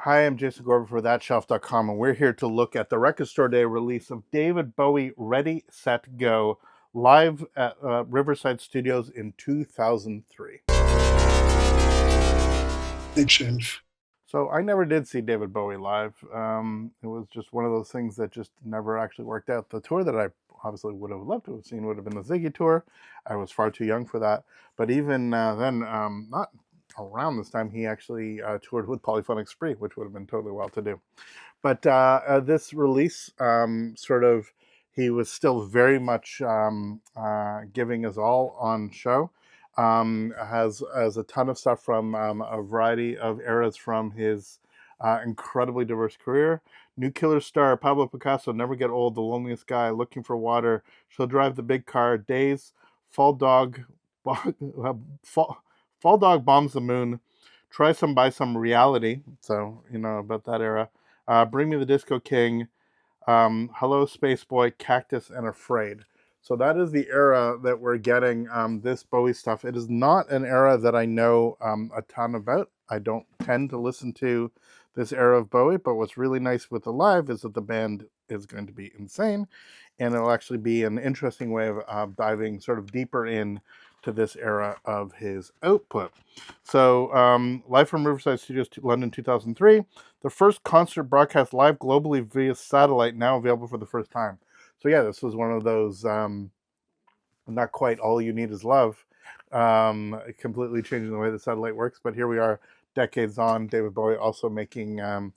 Hi, I'm Jason Gorber for ThatShelf.com, and we're here to look at the Record Store Day release of David Bowie Ready, Set, Go, live at Riverside Studios in 2003. Big shelf. So I never did see David Bowie live. It was just one of those things that just never actually worked out. The tour that I obviously would have loved to have seen would have been the Ziggy tour. I was far too young for that. But even then, not around this time, he actually toured with Polyphonic Spree, which would have been totally well to do. But this release, he was still very much giving his all on show. Has a ton of stuff from a variety of eras from his incredibly diverse career. New Killer Star, Pablo Picasso, Never Get Old, The Loneliest Guy, Looking for Water, She'll Drive the Big Car, Days, Fall Dog, Fall Dog Bombs the Moon, Try Some Buy Some, Reality, so you know about that era. Bring Me the Disco King, Hello Space Boy, Cactus, and Afraid. So that is the era that we're getting this Bowie stuff. It is not an era that I know a ton about. I don't tend to listen to this era of Bowie, but what's really nice with the live is that the band is going to be insane, and it'll actually be an interesting way of diving sort of deeper in to this era of his output. So, live from Riverside Studios, London, 2003. The first concert broadcast live globally via satellite, now available for the first time. So yeah, this was one of those not quite all you need is love, completely changing the way the satellite works. But here we are, decades on, David Bowie also making a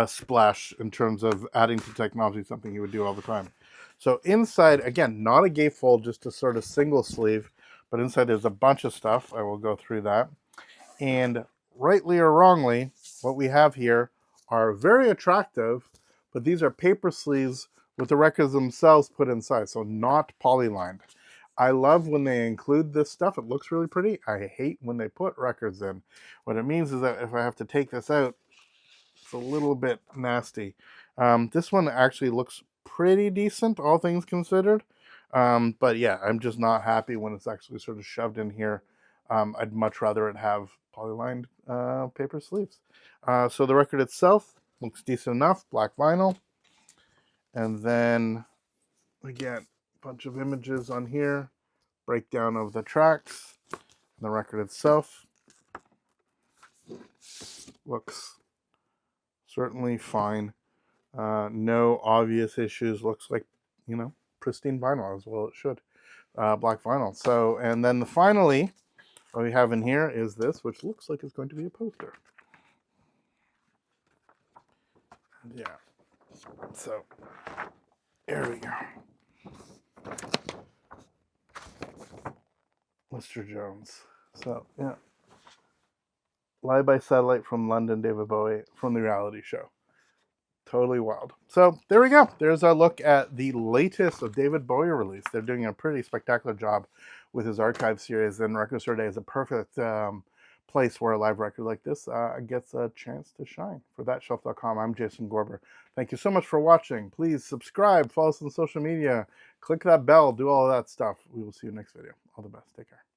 splash in terms of adding to technology, something he would do all the time. So inside, again, not a gatefold, just a sort of single sleeve, but inside there's a bunch of stuff. I will go through that. And rightly or wrongly, what we have here are very attractive, but these are paper sleeves with the records themselves put inside, so not polylined. I love when they include this stuff. It looks really pretty. I hate when they put records in. What it means is that if I have to take this out, it's a little bit nasty. This one actually looks pretty decent, all things considered. But yeah, I'm just not happy when it's actually sort of shoved in here. I'd much rather it have polylined paper sleeves. So the record itself looks decent enough, black vinyl. And then, again, a bunch of images on here, breakdown of the tracks, the record itself. Looks certainly fine. No obvious issues. Looks like, you know, pristine vinyl, as well it should. Black vinyl. So, and then finally, what we have in here is this, which looks like it's going to be a poster. Yeah. So, there we go. Mr. Jones. So, yeah. Live by satellite from London, David Bowie, from the reality show. Totally wild. So, there we go. There's our look at the latest of David Bowie release. They're doing a pretty spectacular job with his archive series, and Record Store Day is a perfect place where a live record like this gets a chance to shine. For ThatShelf.com, I'm Jason Gorber. Thank you so much for watching. Please subscribe, follow us on social media, click that bell, do all of that stuff. We will see you next video. All the best. Take care.